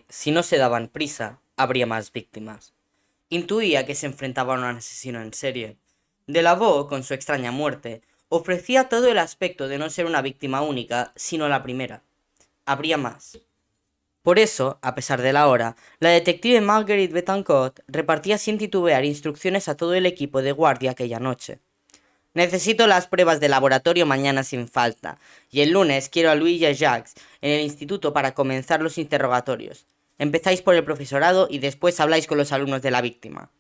Si no se daban prisa, habría más víctimas. Intuía que se enfrentaba a un asesino en serie. Delaveau, con su extraña muerte, ofrecía todo el aspecto de no ser una víctima única, sino la primera. Habría más. Por eso, a pesar de la hora, la detective Marguerite Betancourt repartía sin titubear instrucciones a todo el equipo de guardia aquella noche. Necesito las pruebas de laboratorio mañana sin falta, y el lunes quiero a Louis y a Jacques en el instituto para comenzar los interrogatorios. Empezáis por el profesorado y después habláis con los alumnos de la víctima.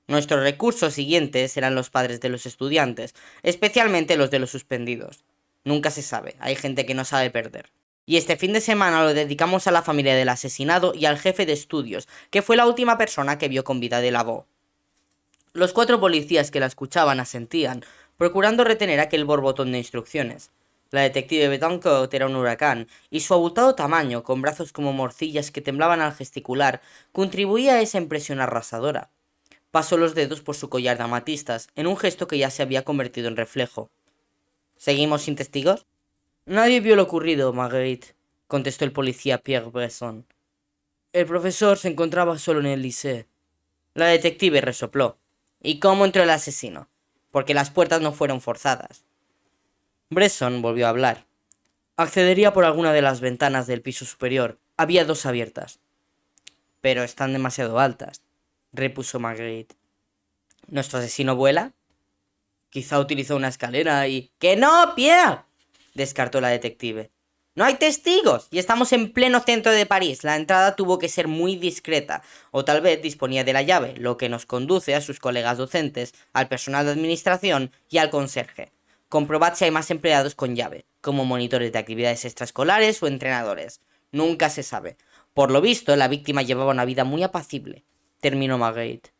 Nuestros recursos siguientes serán los padres de los estudiantes, especialmente los de los suspendidos. Nunca se sabe, hay gente que no sabe perder. Y este fin de semana lo dedicamos a la familia del asesinado y al jefe de estudios, que fue la última persona que vio con vida Delaveau. Los 4 policías que la escuchaban asentían, procurando retener aquel borbotón de instrucciones. La detective Betancourt era un huracán, y su abultado tamaño, con brazos como morcillas que temblaban al gesticular, contribuía a esa impresión arrasadora. Pasó los dedos por su collar de amatistas, en un gesto que ya se había convertido en reflejo. ¿Seguimos sin testigos? Nadie vio lo ocurrido, Marguerite, contestó el policía Pierre Bresson. El profesor se encontraba solo en el Lycée. La detective resopló. ¿Y cómo entró el asesino? Porque las puertas no fueron forzadas. Bresson volvió a hablar. Accedería por alguna de las ventanas del piso superior. Había 2 abiertas. Pero están demasiado altas, repuso Marguerite. ¿Nuestro asesino vuela? Quizá utilizó una escalera y... ¡Que no, Pierre! Descartó la detective. No hay testigos y estamos en pleno centro de París. La entrada tuvo que ser muy discreta, o tal vez disponía de la llave, lo que nos conduce a sus colegas docentes, al personal de administración y al conserje. Comprobad si hay más empleados con llave, como monitores de actividades extraescolares o entrenadores. Nunca se sabe. Por lo visto, la víctima llevaba una vida muy apacible. Terminó Marguerite.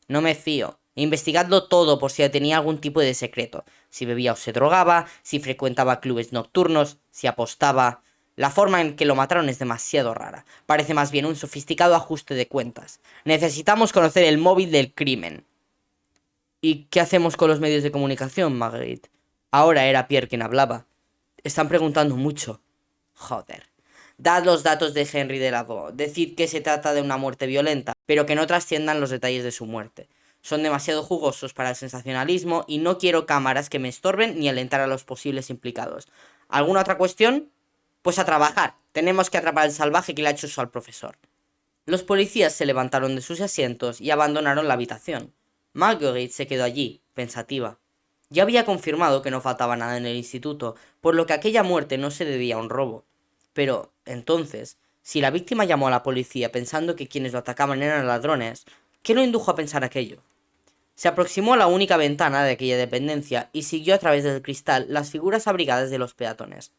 No me fío. Investigadlo todo por si tenía algún tipo de secreto. Si bebía o se drogaba, si frecuentaba clubes nocturnos, si apostaba... La forma en que lo mataron es demasiado rara. Parece más bien un sofisticado ajuste de cuentas. Necesitamos conocer el móvil del crimen. ¿Y qué hacemos con los medios de comunicación, Marguerite? Ahora era Pierre quien hablaba. Están preguntando mucho. Joder. Dad los datos de Henry Delaveau. Decid que se trata de una muerte violenta, pero que no trasciendan los detalles de su muerte. Son demasiado jugosos para el sensacionalismo y no quiero cámaras que me estorben ni alentar a los posibles implicados. ¿Alguna otra cuestión? Pues a trabajar. Tenemos que atrapar al salvaje que le ha hecho eso al profesor. Los policías se levantaron de sus asientos y abandonaron la habitación. Marguerite se quedó allí, pensativa. Ya había confirmado que no faltaba nada en el instituto, por lo que aquella muerte no se debía a un robo. Pero, entonces, si la víctima llamó a la policía pensando que quienes lo atacaban eran ladrones, ¿qué lo indujo a pensar aquello? Se aproximó a la única ventana de aquella dependencia y siguió a través del cristal las figuras abrigadas de los peatones.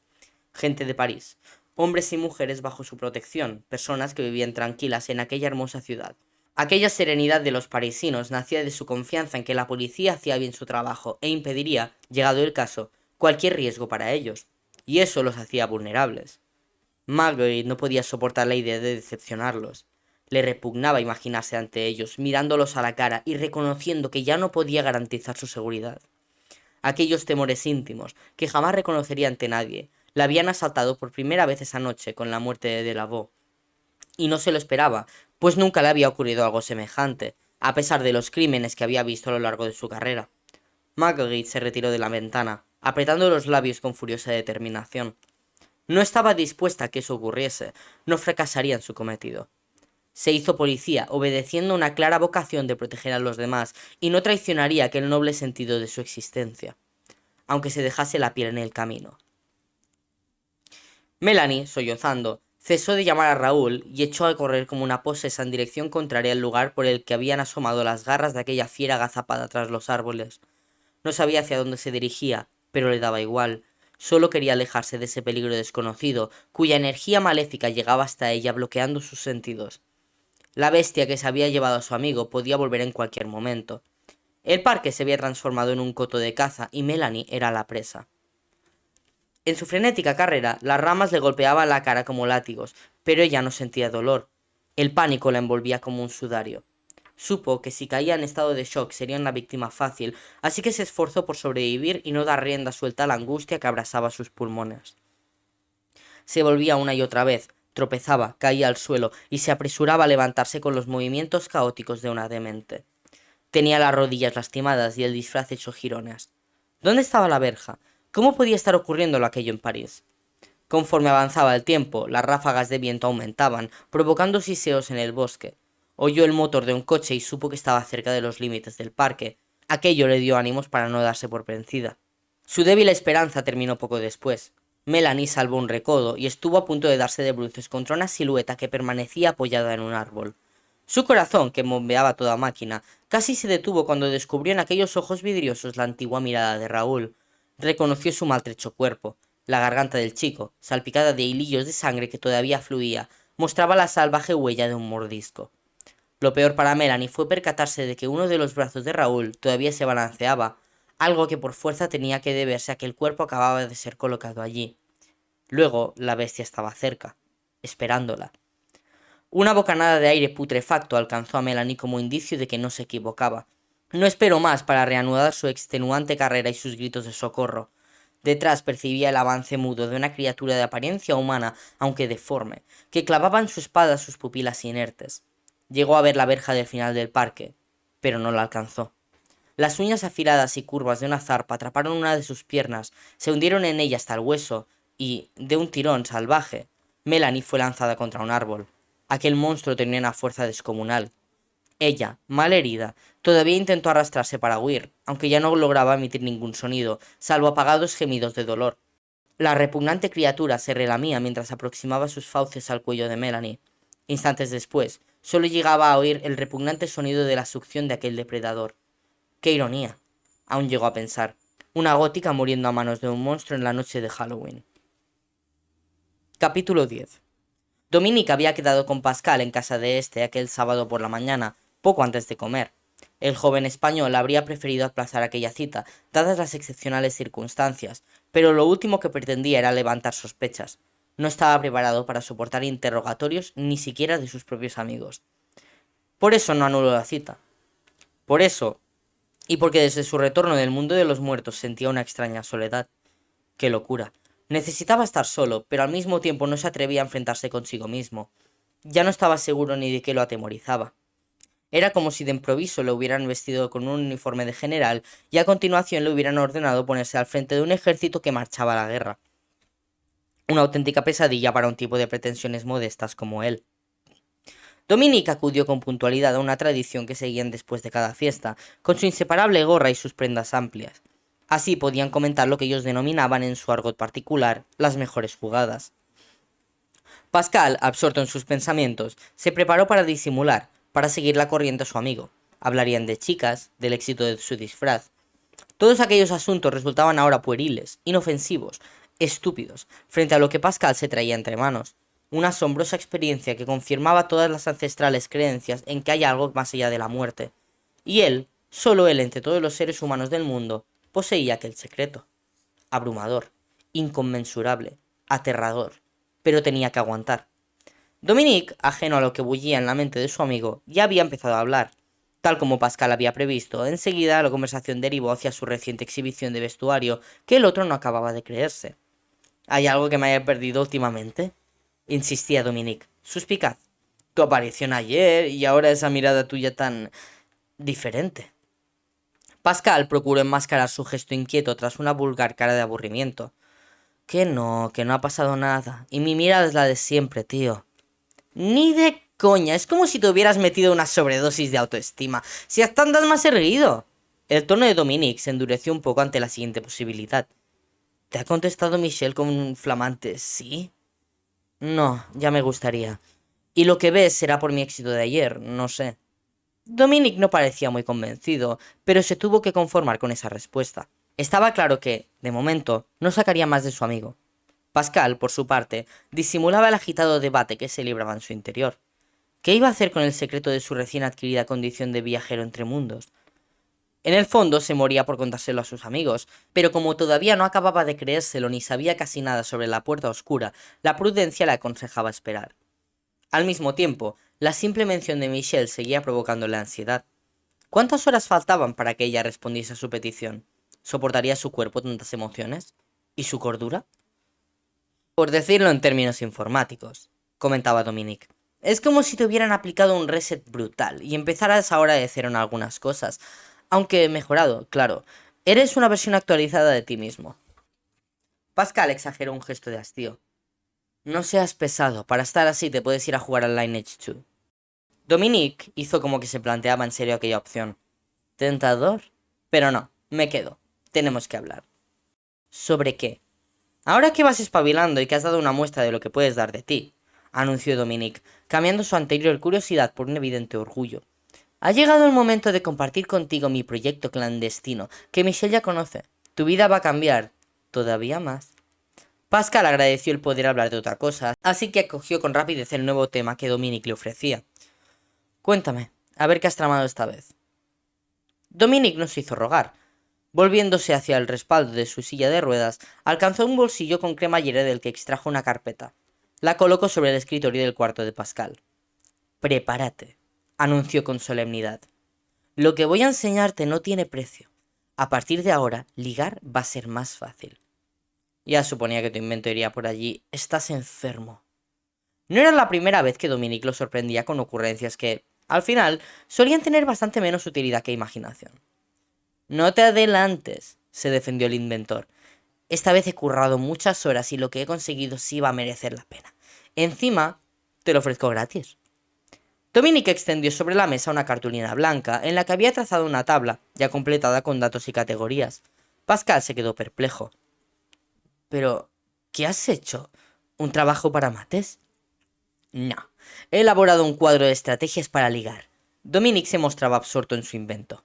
Gente de París, hombres y mujeres bajo su protección, personas que vivían tranquilas en aquella hermosa ciudad. Aquella serenidad de los parisinos nacía de su confianza en que la policía hacía bien su trabajo e impediría, llegado el caso, cualquier riesgo para ellos, y eso los hacía vulnerables. Marguerite no podía soportar la idea de decepcionarlos. Le repugnaba imaginarse ante ellos, mirándolos a la cara y reconociendo que ya no podía garantizar su seguridad. Aquellos temores íntimos, que jamás reconocería ante nadie, la habían asaltado por primera vez esa noche con la muerte de Delaveau. Y no se lo esperaba, pues nunca le había ocurrido algo semejante, a pesar de los crímenes que había visto a lo largo de su carrera. Marguerite se retiró de la ventana, apretando los labios con furiosa determinación. No estaba dispuesta a que eso ocurriese, no fracasaría en su cometido. Se hizo policía, obedeciendo una clara vocación de proteger a los demás, y no traicionaría aquel noble sentido de su existencia, aunque se dejase la piel en el camino. Melanie, sollozando, cesó de llamar a Raúl y echó a correr como una posesa en dirección contraria al lugar por el que habían asomado las garras de aquella fiera agazapada tras los árboles. No sabía hacia dónde se dirigía, pero le daba igual. Solo quería alejarse de ese peligro desconocido, cuya energía maléfica llegaba hasta ella bloqueando sus sentidos. La bestia que se había llevado a su amigo podía volver en cualquier momento. El parque se había transformado en un coto de caza y Melanie era la presa. En su frenética carrera, las ramas le golpeaban la cara como látigos, pero ella no sentía dolor. El pánico la envolvía como un sudario. Supo que si caía en estado de shock sería una víctima fácil, así que se esforzó por sobrevivir y no dar rienda suelta a la angustia que abrasaba sus pulmones. Se volvía una y otra vez, tropezaba, caía al suelo y se apresuraba a levantarse con los movimientos caóticos de una demente. Tenía las rodillas lastimadas y el disfraz hecho jirones. ¿Dónde estaba la verja? ¿Cómo podía estar ocurriéndolo aquello en París? Conforme avanzaba el tiempo, las ráfagas de viento aumentaban, provocando siseos en el bosque. Oyó el motor de un coche y supo que estaba cerca de los límites del parque. Aquello le dio ánimos para no darse por vencida. Su débil esperanza terminó poco después. Melanie salvó un recodo y estuvo a punto de darse de bruces contra una silueta que permanecía apoyada en un árbol. Su corazón, que bombeaba a toda máquina, casi se detuvo cuando descubrió en aquellos ojos vidriosos la antigua mirada de Raúl. Reconoció su maltrecho cuerpo. La garganta del chico, salpicada de hilillos de sangre que todavía fluía, mostraba la salvaje huella de un mordisco. Lo peor para Melanie fue percatarse de que uno de los brazos de Raúl todavía se balanceaba, algo que por fuerza tenía que deberse a que el cuerpo acababa de ser colocado allí. Luego la bestia estaba cerca, esperándola. Una bocanada de aire putrefacto alcanzó a Melanie como indicio de que no se equivocaba. No esperó más para reanudar su extenuante carrera y sus gritos de socorro. Detrás percibía el avance mudo de una criatura de apariencia humana, aunque deforme, que clavaba en su espada sus pupilas inertes. Llegó a ver la verja del final del parque, pero no la alcanzó. Las uñas afiladas y curvas de una zarpa atraparon una de sus piernas, se hundieron en ella hasta el hueso, y, de un tirón salvaje, Melanie fue lanzada contra un árbol. Aquel monstruo tenía una fuerza descomunal. Ella, mal herida, todavía intentó arrastrarse para huir, aunque ya no lograba emitir ningún sonido, salvo apagados gemidos de dolor. La repugnante criatura se relamía mientras aproximaba sus fauces al cuello de Melanie. Instantes después, solo llegaba a oír el repugnante sonido de la succión de aquel depredador. ¡Qué ironía! Aún llegó a pensar. Una gótica muriendo a manos de un monstruo en la noche de Halloween. Capítulo 10. Dominique había quedado con Pascal en casa de este aquel sábado por la mañana, poco antes de comer. El joven español habría preferido aplazar aquella cita, dadas las excepcionales circunstancias, pero lo último que pretendía era levantar sospechas. No estaba preparado para soportar interrogatorios ni siquiera de sus propios amigos. Por eso no anuló la cita. Por eso, y porque desde su retorno del mundo de los muertos sentía una extraña soledad. ¡Qué locura! Necesitaba estar solo, pero al mismo tiempo no se atrevía a enfrentarse consigo mismo. Ya no estaba seguro ni de qué lo atemorizaba. Era como si de improviso lo hubieran vestido con un uniforme de general y a continuación le hubieran ordenado ponerse al frente de un ejército que marchaba a la guerra. Una auténtica pesadilla para un tipo de pretensiones modestas como él. Dominique acudió con puntualidad a una tradición que seguían después de cada fiesta, con su inseparable gorra y sus prendas amplias. Así podían comentar lo que ellos denominaban en su argot particular las mejores jugadas. Pascal, absorto en sus pensamientos, se preparó para disimular, para seguir la corriente a su amigo. Hablarían de chicas, del éxito de su disfraz. Todos aquellos asuntos resultaban ahora pueriles, inofensivos, estúpidos, frente a lo que Pascal se traía entre manos. Una asombrosa experiencia que confirmaba todas las ancestrales creencias en que hay algo más allá de la muerte. Y él, solo él entre todos los seres humanos del mundo, poseía aquel secreto. Abrumador, inconmensurable, aterrador, pero tenía que aguantar. Dominique, ajeno a lo que bullía en la mente de su amigo, ya había empezado a hablar. Tal como Pascal había previsto, enseguida la conversación derivó hacia su reciente exhibición de vestuario, que el otro no acababa de creerse. ¿Hay algo que me haya perdido últimamente?, insistía Dominique, suspicaz. Tu aparición ayer y ahora esa mirada tuya tan diferente. Pascal procuró enmascarar su gesto inquieto tras una vulgar cara de aburrimiento. Que no ha pasado nada. Y mi mirada es la de siempre, tío. Ni de coña, es como si te hubieras metido una sobredosis de autoestima. Si hasta andas más erguido. El tono de Dominique se endureció un poco ante la siguiente posibilidad. ¿Te ha contestado Michelle con un flamante sí? No, ya me gustaría. Y lo que ves será por mi éxito de ayer, no sé. Dominic no parecía muy convencido, pero se tuvo que conformar con esa respuesta. Estaba claro que, de momento, no sacaría más de su amigo. Pascal, por su parte, disimulaba el agitado debate que se libraba en su interior. ¿Qué iba a hacer con el secreto de su recién adquirida condición de viajero entre mundos? En el fondo se moría por contárselo a sus amigos, pero como todavía no acababa de creérselo ni sabía casi nada sobre la puerta oscura, la prudencia le aconsejaba esperar. Al mismo tiempo, la simple mención de Michelle seguía provocándole ansiedad. ¿Cuántas horas faltaban para que ella respondiese a su petición? ¿Soportaría su cuerpo tantas emociones? ¿Y su cordura? Por decirlo en términos informáticos, comentaba Dominic. Es como si te hubieran aplicado un reset brutal y empezaras ahora de cero en algunas cosas. Aunque mejorado, claro. Eres una versión actualizada de ti mismo. Pascal exageró un gesto de hastío. No seas pesado, para estar así te puedes ir a jugar al Lineage 2. Dominic hizo como que se planteaba en serio aquella opción. ¿Tentador? Pero no, me quedo. Tenemos que hablar. ¿Sobre qué? Ahora que vas espabilando y que has dado una muestra de lo que puedes dar de ti, anunció Dominic, cambiando su anterior curiosidad por un evidente orgullo. Ha llegado el momento de compartir contigo mi proyecto clandestino, que Michelle ya conoce. Tu vida va a cambiar todavía más. Pascal agradeció el poder hablar de otra cosa, así que acogió con rapidez el nuevo tema que Dominic le ofrecía. Cuéntame, a ver qué has tramado esta vez. Dominic no se hizo rogar. Volviéndose hacia el respaldo de su silla de ruedas, alcanzó un bolsillo con cremallera del que extrajo una carpeta. La colocó sobre el escritorio del cuarto de Pascal. Prepárate, anunció con solemnidad. Lo que voy a enseñarte no tiene precio. A partir de ahora, ligar va a ser más fácil. Ya suponía que tu invento iría por allí. Estás enfermo. No era la primera vez que Dominic lo sorprendía con ocurrencias que, al final, solían tener bastante menos utilidad que imaginación. No te adelantes, se defendió el inventor. Esta vez he currado muchas horas y lo que he conseguido sí va a merecer la pena. Encima, te lo ofrezco gratis. Dominic extendió sobre la mesa una cartulina blanca en la que había trazado una tabla, ya completada con datos y categorías. Pascal se quedó perplejo. Pero, ¿qué has hecho? ¿Un trabajo para mates? No, he elaborado un cuadro de estrategias para ligar. Dominic se mostraba absorto en su invento.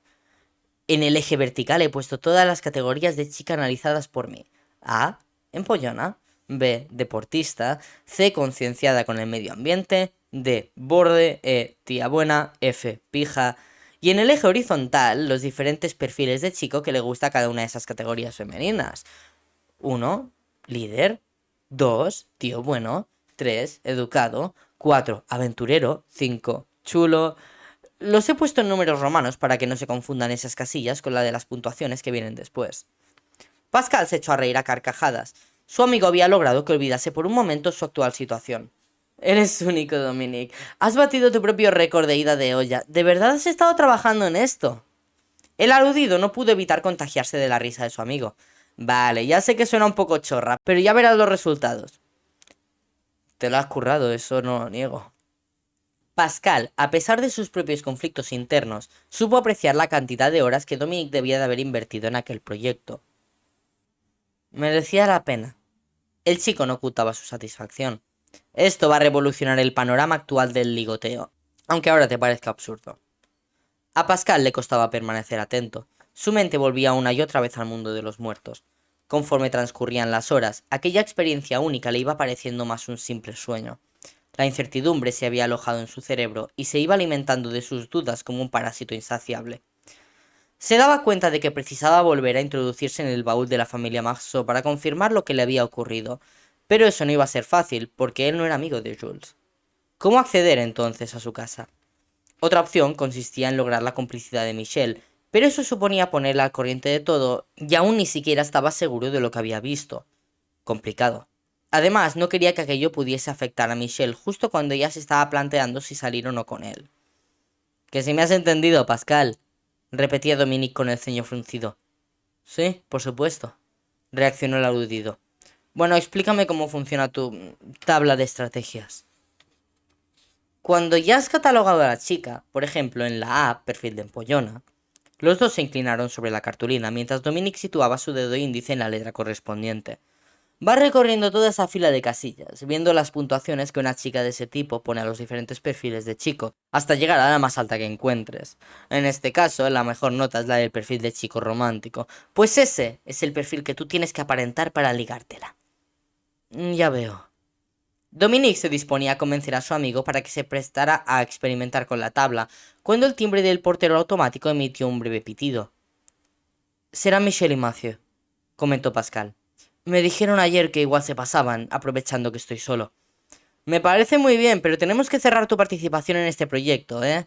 En el eje vertical he puesto todas las categorías de chica analizadas por mí. A, empollona. B, deportista. C, concienciada con el medio ambiente. D, borde. E, tía buena. F, pija. Y en el eje horizontal, los diferentes perfiles de chico que le gusta a cada una de esas categorías femeninas. 1, líder. 2, tío bueno. 3, educado. 4, aventurero. 5, chulo. Los he puesto en números romanos para que no se confundan esas casillas con la de las puntuaciones que vienen después. Pascal se echó a reír a carcajadas. Su amigo había logrado que olvidase por un momento su actual situación. Eres único, Dominic. Has batido tu propio récord de ida de olla. ¿De verdad has estado trabajando en esto? El aludido no pudo evitar contagiarse de la risa de su amigo. Vale, ya sé que suena un poco chorra, pero ya verás los resultados. Te lo has currado, eso no lo niego. Pascal, a pesar de sus propios conflictos internos, supo apreciar la cantidad de horas que Dominic debía de haber invertido en aquel proyecto. Merecía la pena. El chico no ocultaba su satisfacción. Esto va a revolucionar el panorama actual del ligoteo, aunque ahora te parezca absurdo. A Pascal le costaba permanecer atento. Su mente volvía una y otra vez al mundo de los muertos. Conforme transcurrían las horas, aquella experiencia única le iba pareciendo más un simple sueño. La incertidumbre se había alojado en su cerebro y se iba alimentando de sus dudas como un parásito insaciable. Se daba cuenta de que precisaba volver a introducirse en el baúl de la familia Marceau para confirmar lo que le había ocurrido, pero eso no iba a ser fácil porque él no era amigo de Jules. ¿Cómo acceder entonces a su casa? Otra opción consistía en lograr la complicidad de Michelle, pero eso suponía ponerla al corriente de todo y aún ni siquiera estaba seguro de lo que había visto. Complicado. Además, no quería que aquello pudiese afectar a Michelle justo cuando ella se estaba planteando si salir o no con él. Que si me has entendido, Pascal, repetía Dominic con el ceño fruncido. Sí, por supuesto, reaccionó el aludido. Bueno, explícame cómo funciona tu tabla de estrategias. Cuando ya has catalogado a la chica, por ejemplo en la A, perfil de empollona, los dos se inclinaron sobre la cartulina mientras Dominic situaba su dedo índice en la letra correspondiente. Va recorriendo toda esa fila de casillas, viendo las puntuaciones que una chica de ese tipo pone a los diferentes perfiles de chico, hasta llegar a la más alta que encuentres. En este caso, la mejor nota es la del perfil de chico romántico, pues ese es el perfil que tú tienes que aparentar para ligártela. Ya veo. Dominic se disponía a convencer a su amigo para que se prestara a experimentar con la tabla, cuando el timbre del portero automático emitió un breve pitido. Será Michelle y Matthew, comentó Pascal. Me dijeron ayer que igual se pasaban, aprovechando que estoy solo. Me parece muy bien, pero tenemos que cerrar tu participación en este proyecto, ¿eh?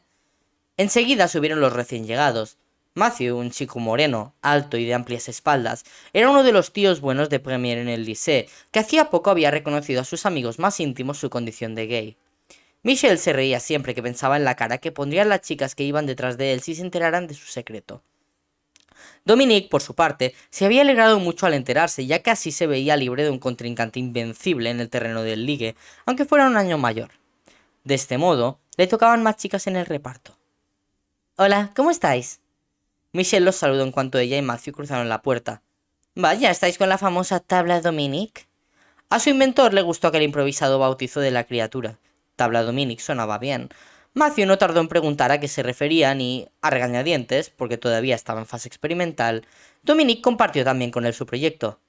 Enseguida subieron los recién llegados. Matthew, un chico moreno, alto y de amplias espaldas, era uno de los tíos buenos de Premier en el lycée, que hacía poco había reconocido a sus amigos más íntimos su condición de gay. Michelle se reía siempre que pensaba en la cara que pondrían las chicas que iban detrás de él si se enteraran de su secreto. Dominique, por su parte, se había alegrado mucho al enterarse, ya que así se veía libre de un contrincante invencible en el terreno del ligue, aunque fuera un año mayor. De este modo, le tocaban más chicas en el reparto. Hola, ¿cómo estáis? Michelle los saludó en cuanto ella y Matthew cruzaron la puerta. Vaya, ¿estáis con la famosa tabla Dominique? A su inventor le gustó aquel improvisado bautizo de la criatura. Tabla Dominique sonaba bien. Matthew no tardó en preguntar a qué se referían y, a regañadientes, porque todavía estaba en fase experimental, Dominique compartió también con él su proyecto.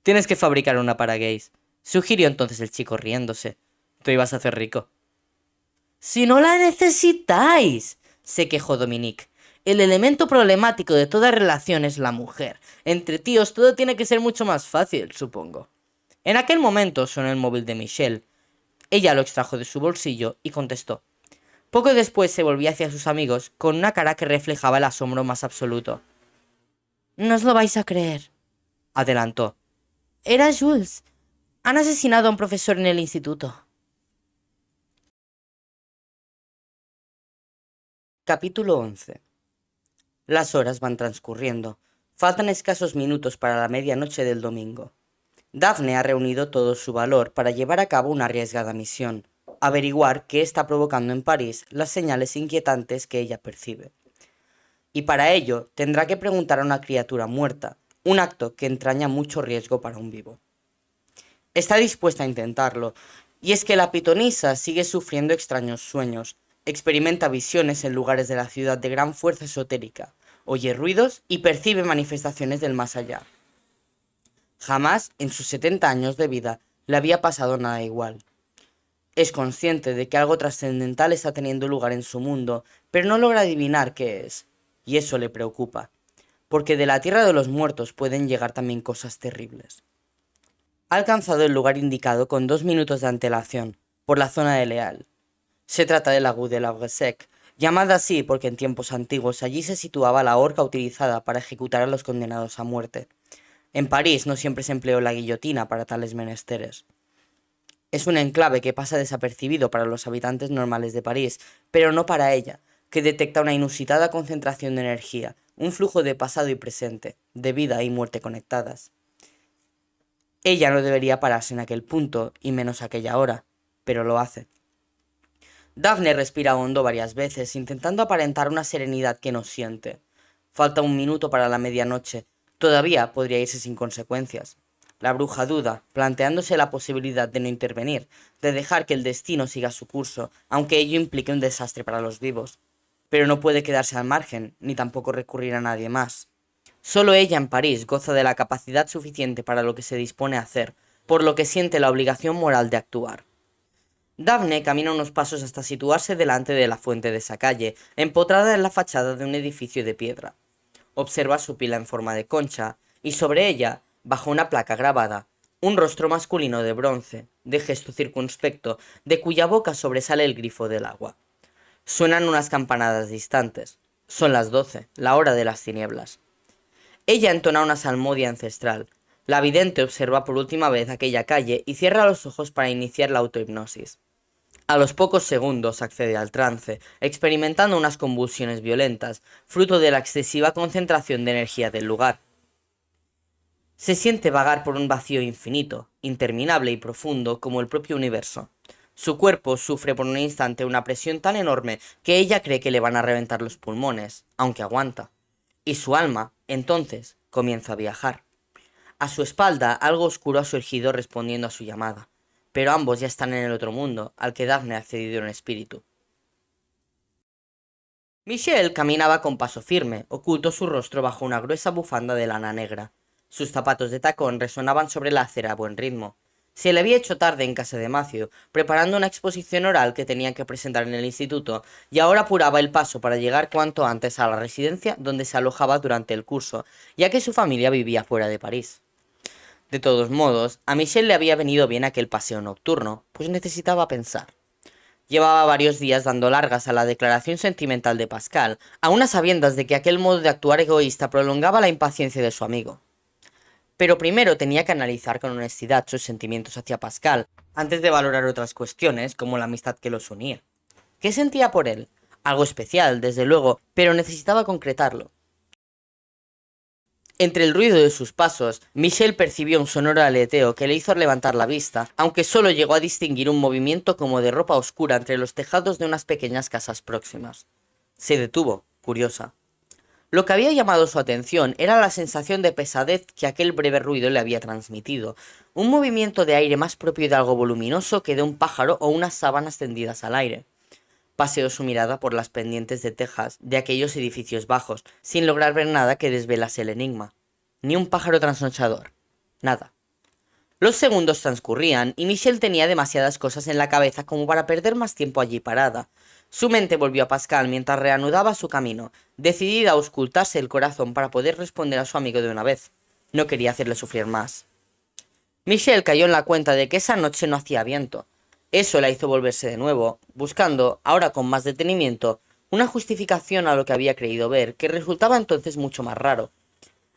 Tienes que fabricar una para gays, sugirió entonces el chico riéndose. Te ibas a hacer rico. Si no la necesitáis, se quejó Dominique. El elemento problemático de toda relación es la mujer. Entre tíos todo tiene que ser mucho más fácil, supongo. En aquel momento sonó el móvil de Michelle. Ella lo extrajo de su bolsillo y contestó. Poco después se volvió hacia sus amigos con una cara que reflejaba el asombro más absoluto. No os lo vais a creer, adelantó. Era Jules. Han asesinado a un profesor en el instituto. Capítulo 11. Las horas van transcurriendo. Faltan escasos minutos para la medianoche del domingo. Daphne ha reunido todo su valor para llevar a cabo una arriesgada misión, averiguar qué está provocando en París las señales inquietantes que ella percibe. Y para ello tendrá que preguntar a una criatura muerta, un acto que entraña mucho riesgo para un vivo. Está dispuesta a intentarlo, y es que la pitonisa sigue sufriendo extraños sueños, experimenta visiones en lugares de la ciudad de gran fuerza esotérica, oye ruidos y percibe manifestaciones del más allá. Jamás en sus 70 años de vida le había pasado nada igual. Es consciente de que algo trascendental está teniendo lugar en su mundo, pero no logra adivinar qué es, y eso le preocupa, porque de la tierra de los muertos pueden llegar también cosas terribles. Ha alcanzado el lugar indicado con 2 minutos de antelación, por la zona de Leal. Se trata de la Rue de l'Arbre Sec, llamada así porque en tiempos antiguos allí se situaba la horca utilizada para ejecutar a los condenados a muerte. En París no siempre se empleó la guillotina para tales menesteres. Es un enclave que pasa desapercibido para los habitantes normales de París, pero no para ella, que detecta una inusitada concentración de energía, un flujo de pasado y presente, de vida y muerte conectadas. Ella no debería pararse en aquel punto, y menos a aquella hora, pero lo hace. Daphne respira hondo varias veces, intentando aparentar una serenidad que no siente. Falta 1 minuto para la medianoche. Todavía podría irse sin consecuencias. La bruja duda, planteándose la posibilidad de no intervenir, de dejar que el destino siga su curso, aunque ello implique un desastre para los vivos. Pero no puede quedarse al margen, ni tampoco recurrir a nadie más. Solo ella en París goza de la capacidad suficiente para lo que se dispone a hacer, por lo que siente la obligación moral de actuar. Daphne camina unos pasos hasta situarse delante de la fuente de esa calle, empotrada en la fachada de un edificio de piedra. Observa su pila en forma de concha, y sobre ella, bajo una placa grabada, un rostro masculino de bronce, de gesto circunspecto, de cuya boca sobresale el grifo del agua. Suenan unas campanadas distantes. Son las 12, la hora de las tinieblas. Ella entona una salmodia ancestral. La vidente observa por última vez aquella calle y cierra los ojos para iniciar la autohipnosis. A los pocos segundos accede al trance, experimentando unas convulsiones violentas, fruto de la excesiva concentración de energía del lugar. Se siente vagar por un vacío infinito, interminable y profundo como el propio universo. Su cuerpo sufre por un instante una presión tan enorme que ella cree que le van a reventar los pulmones, aunque aguanta. Y su alma, entonces, comienza a viajar. A su espalda algo oscuro ha surgido respondiendo a su llamada, pero ambos ya están en el otro mundo, al que Daphne ha accedido en espíritu. Michelle caminaba con paso firme, oculto su rostro bajo una gruesa bufanda de lana negra. Sus zapatos de tacón resonaban sobre la acera a buen ritmo. Se le había hecho tarde en casa de Matthew, preparando una exposición oral que tenía que presentar en el instituto, y ahora apuraba el paso para llegar cuanto antes a la residencia donde se alojaba durante el curso, ya que su familia vivía fuera de París. De todos modos, a Michelle le había venido bien aquel paseo nocturno, pues necesitaba pensar. Llevaba varios días dando largas a la declaración sentimental de Pascal, aun a sabiendas de que aquel modo de actuar egoísta prolongaba la impaciencia de su amigo. Pero primero tenía que analizar con honestidad sus sentimientos hacia Pascal, antes de valorar otras cuestiones como la amistad que los unía. ¿Qué sentía por él? Algo especial, desde luego, pero necesitaba concretarlo. Entre el ruido de sus pasos, Michel percibió un sonoro aleteo que le hizo levantar la vista, aunque solo llegó a distinguir un movimiento como de ropa oscura entre los tejados de unas pequeñas casas próximas. Se detuvo, curiosa. Lo que había llamado su atención era la sensación de pesadez que aquel breve ruido le había transmitido, un movimiento de aire más propio de algo voluminoso que de un pájaro o unas sábanas tendidas al aire. Paseó su mirada por las pendientes de tejas de aquellos edificios bajos, sin lograr ver nada que desvelase el enigma. Ni un pájaro trasnochador. Nada. Los segundos transcurrían y Michelle tenía demasiadas cosas en la cabeza como para perder más tiempo allí parada. Su mente volvió a Pascal mientras reanudaba su camino, decidida a auscultarse el corazón para poder responder a su amigo de una vez. No quería hacerle sufrir más. Michelle cayó en la cuenta de que esa noche no hacía viento. Eso la hizo volverse de nuevo, buscando, ahora con más detenimiento, una justificación a lo que había creído ver, que resultaba entonces mucho más raro.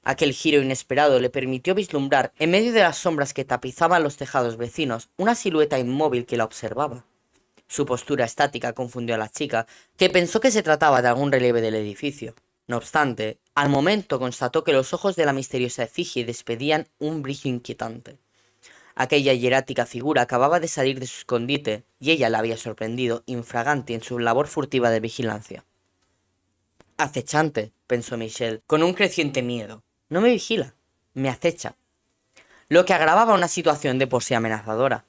Aquel giro inesperado le permitió vislumbrar, en medio de las sombras que tapizaban los tejados vecinos, una silueta inmóvil que la observaba. Su postura estática confundió a la chica, que pensó que se trataba de algún relieve del edificio. No obstante, al momento constató que los ojos de la misteriosa efigie despedían un brillo inquietante. Aquella hierática figura acababa de salir de su escondite, y ella la había sorprendido, infragante en su labor furtiva de vigilancia. Acechante, pensó Michelle, con un creciente miedo. No me vigila, me acecha. Lo que agravaba una situación de por sí amenazadora.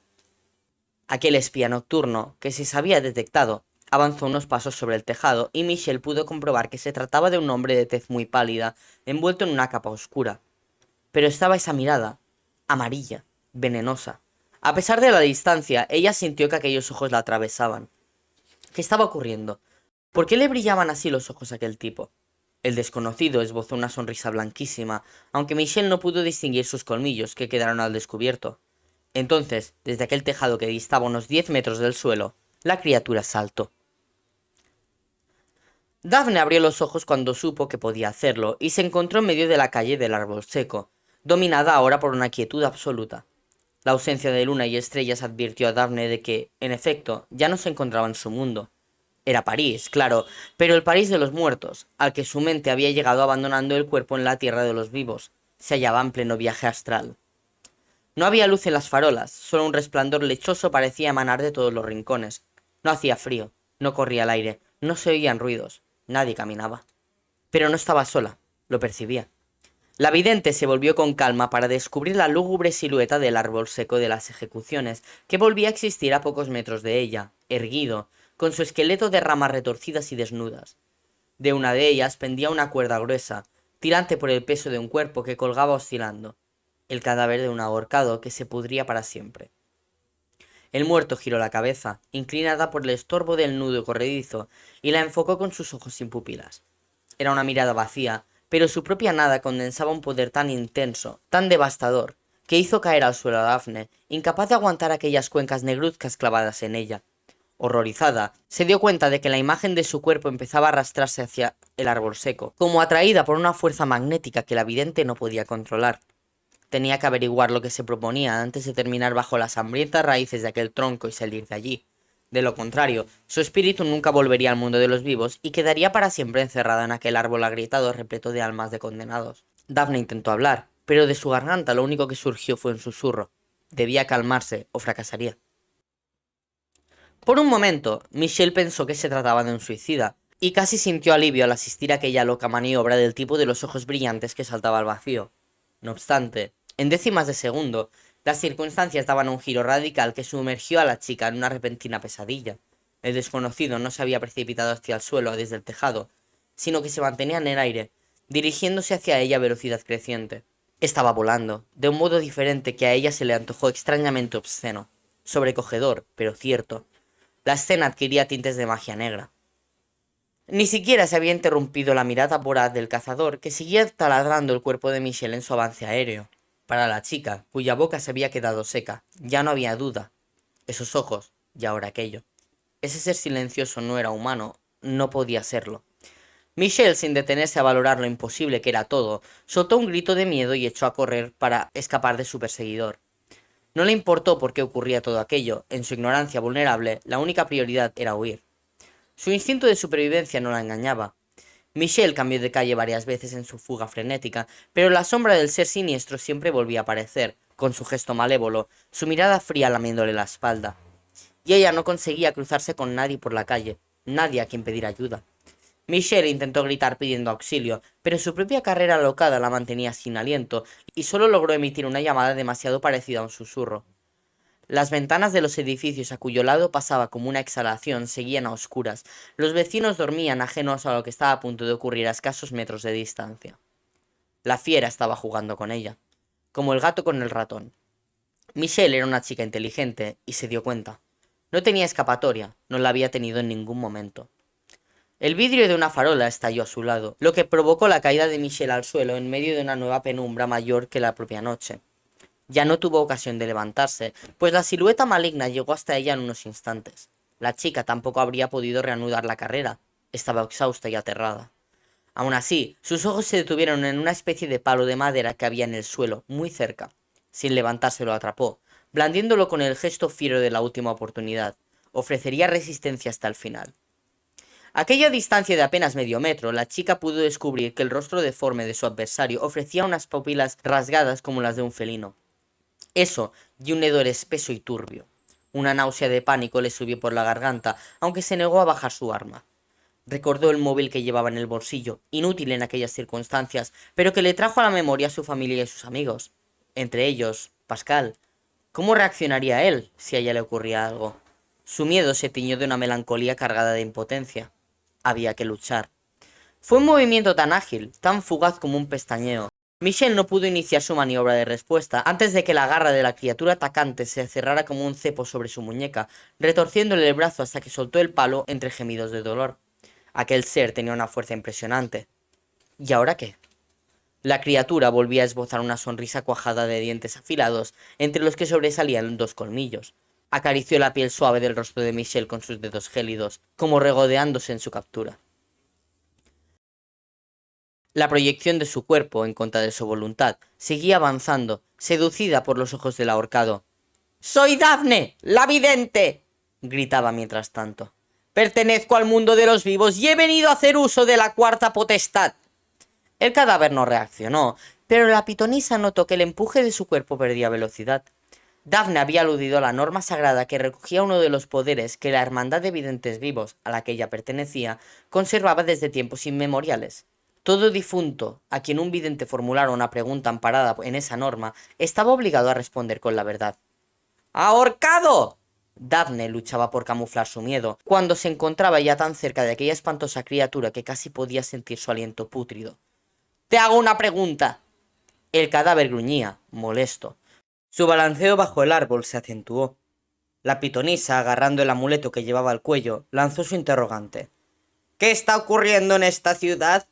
Aquel espía nocturno, que se sabía detectado, avanzó unos pasos sobre el tejado, y Michelle pudo comprobar que se trataba de un hombre de tez muy pálida, envuelto en una capa oscura. Pero estaba esa mirada, amarilla, venenosa. A pesar de la distancia, ella sintió que aquellos ojos la atravesaban. ¿Qué estaba ocurriendo? ¿Por qué le brillaban así los ojos a aquel tipo? El desconocido esbozó una sonrisa blanquísima, aunque Michelle no pudo distinguir sus colmillos, que quedaron al descubierto. Entonces, desde aquel tejado que distaba unos 10 metros del suelo, la criatura saltó. Daphne abrió los ojos cuando supo que podía hacerlo, y se encontró en medio de la calle del árbol seco, dominada ahora por una quietud absoluta. La ausencia de luna y estrellas advirtió a Daphne de que, en efecto, ya no se encontraba en su mundo. Era París, claro, pero el París de los muertos, al que su mente había llegado abandonando el cuerpo en la tierra de los vivos, se hallaba en pleno viaje astral. No había luz en las farolas, solo un resplandor lechoso parecía emanar de todos los rincones. No hacía frío, no corría el aire, no se oían ruidos, nadie caminaba. Pero no estaba sola, lo percibía. La vidente se volvió con calma para descubrir la lúgubre silueta del árbol seco de las ejecuciones, que volvía a existir a pocos metros de ella, erguido, con su esqueleto de ramas retorcidas y desnudas. De una de ellas pendía una cuerda gruesa, tirante por el peso de un cuerpo que colgaba oscilando, el cadáver de un ahorcado que se pudría para siempre. El muerto giró la cabeza, inclinada por el estorbo del nudo corredizo, y la enfocó con sus ojos sin pupilas. Era una mirada vacía, pero su propia nada condensaba un poder tan intenso, tan devastador, que hizo caer al suelo a Daphne, incapaz de aguantar aquellas cuencas negruzcas clavadas en ella. Horrorizada, se dio cuenta de que la imagen de su cuerpo empezaba a arrastrarse hacia el árbol seco, como atraída por una fuerza magnética que la vidente no podía controlar. Tenía que averiguar lo que se proponía antes de terminar bajo las hambrientas raíces de aquel tronco y salir de allí. De lo contrario, su espíritu nunca volvería al mundo de los vivos y quedaría para siempre encerrada en aquel árbol agrietado repleto de almas de condenados. Daphne intentó hablar, pero de su garganta lo único que surgió fue un susurro. Debía calmarse o fracasaría. Por un momento, Michelle pensó que se trataba de un suicida, y casi sintió alivio al asistir a aquella loca maniobra del tipo de los ojos brillantes que saltaba al vacío. No obstante, en décimas de segundo, las circunstancias daban un giro radical que sumergió a la chica en una repentina pesadilla. El desconocido no se había precipitado hacia el suelo desde el tejado, sino que se mantenía en el aire, dirigiéndose hacia ella a velocidad creciente. Estaba volando, de un modo diferente que a ella se le antojó extrañamente obsceno, sobrecogedor, pero cierto. La escena adquiría tintes de magia negra. Ni siquiera se había interrumpido la mirada voraz del cazador, que seguía taladrando el cuerpo de Michelle en su avance aéreo. Para la chica, cuya boca se había quedado seca, ya no había duda. Esos ojos, y ahora aquello. Ese ser silencioso no era humano, no podía serlo. Michelle, sin detenerse a valorar lo imposible que era todo, soltó un grito de miedo y echó a correr para escapar de su perseguidor. No le importó por qué ocurría todo aquello, en su ignorancia vulnerable, la única prioridad era huir. Su instinto de supervivencia no la engañaba. Michelle cambió de calle varias veces en su fuga frenética, pero la sombra del ser siniestro siempre volvía a aparecer, con su gesto malévolo, su mirada fría lamiéndole la espalda. Y ella no conseguía cruzarse con nadie por la calle, nadie a quien pedir ayuda. Michelle intentó gritar pidiendo auxilio, pero su propia carrera alocada la mantenía sin aliento, y solo logró emitir una llamada demasiado parecida a un susurro. Las ventanas de los edificios a cuyo lado pasaba como una exhalación seguían a oscuras. Los vecinos dormían ajenos a lo que estaba a punto de ocurrir a escasos metros de distancia. La fiera estaba jugando con ella, como el gato con el ratón. Michelle era una chica inteligente y se dio cuenta. No tenía escapatoria, no la había tenido en ningún momento. El vidrio de una farola estalló a su lado, lo que provocó la caída de Michelle al suelo en medio de una nueva penumbra mayor que la propia noche. Ya no tuvo ocasión de levantarse, pues la silueta maligna llegó hasta ella en unos instantes. La chica tampoco habría podido reanudar la carrera. Estaba exhausta y aterrada. Aún así, sus ojos se detuvieron en una especie de palo de madera que había en el suelo, muy cerca. Sin levantarse lo atrapó, blandiéndolo con el gesto fiero de la última oportunidad. Ofrecería resistencia hasta el final. A aquella distancia de apenas medio metro, la chica pudo descubrir que el rostro deforme de su adversario ofrecía unas pupilas rasgadas como las de un felino. Eso, y un hedor espeso y turbio. Una náusea de pánico le subió por la garganta, aunque se negó a bajar su arma. Recordó el móvil que llevaba en el bolsillo, inútil en aquellas circunstancias, pero que le trajo a la memoria a su familia y sus amigos. Entre ellos, Pascal. ¿Cómo reaccionaría él si a ella le ocurría algo? Su miedo se tiñó de una melancolía cargada de impotencia. Había que luchar. Fue un movimiento tan ágil, tan fugaz como un pestañeo. Michelle no pudo iniciar su maniobra de respuesta antes de que la garra de la criatura atacante se cerrara como un cepo sobre su muñeca, retorciéndole el brazo hasta que soltó el palo entre gemidos de dolor. Aquel ser tenía una fuerza impresionante. ¿Y ahora qué? La criatura volvía a esbozar una sonrisa cuajada de dientes afilados, entre los que sobresalían dos colmillos. Acarició la piel suave del rostro de Michelle con sus dedos gélidos, como regodeándose en su captura. La proyección de su cuerpo, en contra de su voluntad, seguía avanzando, seducida por los ojos del ahorcado. ¡Soy Dafne, la vidente!, gritaba mientras tanto. Pertenezco al mundo de los vivos y he venido a hacer uso de la cuarta potestad. El cadáver no reaccionó, pero la pitonisa notó que el empuje de su cuerpo perdía velocidad. Dafne había aludido a la norma sagrada que recogía uno de los poderes que la Hermandad de Videntes Vivos, a la que ella pertenecía, conservaba desde tiempos inmemoriales. Todo difunto, a quien un vidente formulara una pregunta amparada en esa norma, estaba obligado a responder con la verdad. ¡Ahorcado! Dafne luchaba por camuflar su miedo, cuando se encontraba ya tan cerca de aquella espantosa criatura que casi podía sentir su aliento pútrido. ¡Te hago una pregunta! El cadáver gruñía, molesto. Su balanceo bajo el árbol se acentuó. La pitonisa, agarrando el amuleto que llevaba al cuello, lanzó su interrogante. ¿Qué está ocurriendo en esta ciudad?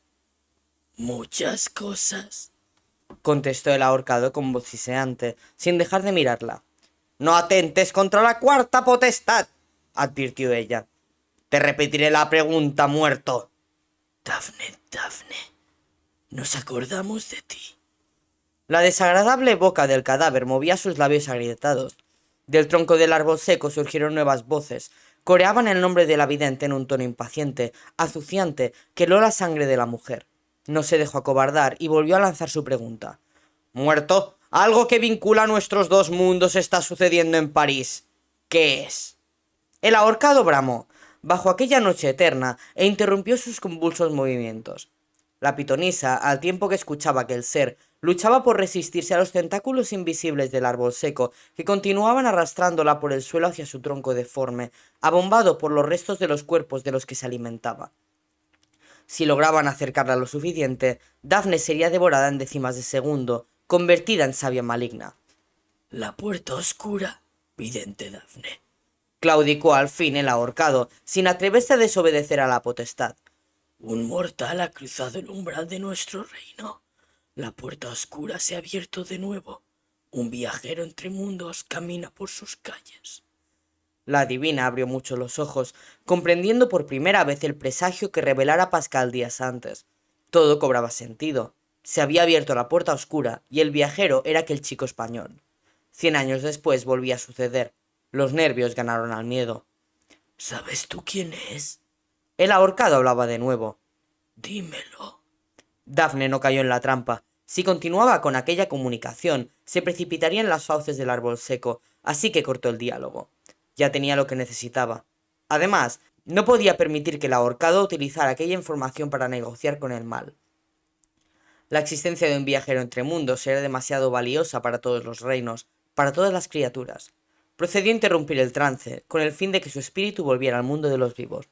Muchas cosas, contestó el ahorcado con voz siseante, sin dejar de mirarla. No atentes contra la cuarta potestad, advirtió ella. Te repetiré la pregunta, muerto. Dafne, Dafne, nos acordamos de ti. La desagradable boca del cadáver movía sus labios agrietados. Del tronco del árbol seco surgieron nuevas voces. Coreaban el nombre de la vidente en un tono impaciente, acuciante, que heló la sangre de la mujer. No se dejó acobardar y volvió a lanzar su pregunta. «Muerto, algo que vincula a nuestros dos mundos está sucediendo en París. ¿Qué es?» El ahorcado bramó, bajo aquella noche eterna, e interrumpió sus convulsos movimientos. La pitonisa, al tiempo que escuchaba que el ser luchaba por resistirse a los tentáculos invisibles del árbol seco, que continuaban arrastrándola por el suelo hacia su tronco deforme, abombado por los restos de los cuerpos de los que se alimentaba. Si lograban acercarla lo suficiente, Dafne sería devorada en décimas de segundo, convertida en savia maligna. «La puerta oscura, vidente Dafne», claudicó al fin el ahorcado, sin atreverse a desobedecer a la potestad. «Un mortal ha cruzado el umbral de nuestro reino. La puerta oscura se ha abierto de nuevo. Un viajero entre mundos camina por sus calles». La adivina abrió mucho los ojos, comprendiendo por primera vez el presagio que revelara Pascal días antes. Todo cobraba sentido. Se había abierto la puerta oscura y el viajero era aquel chico español. 100 años después volvía a suceder. Los nervios ganaron al miedo. ¿Sabes tú quién es? El ahorcado hablaba de nuevo. Dímelo. Dafne no cayó en la trampa. Si continuaba con aquella comunicación, se precipitaría en las fauces del árbol seco, así que cortó el diálogo. Ya tenía lo que necesitaba. Además, no podía permitir que el ahorcado utilizara aquella información para negociar con el mal. La existencia de un viajero entre mundos era demasiado valiosa para todos los reinos, para todas las criaturas. Procedió a interrumpir el trance, con el fin de que su espíritu volviera al mundo de los vivos.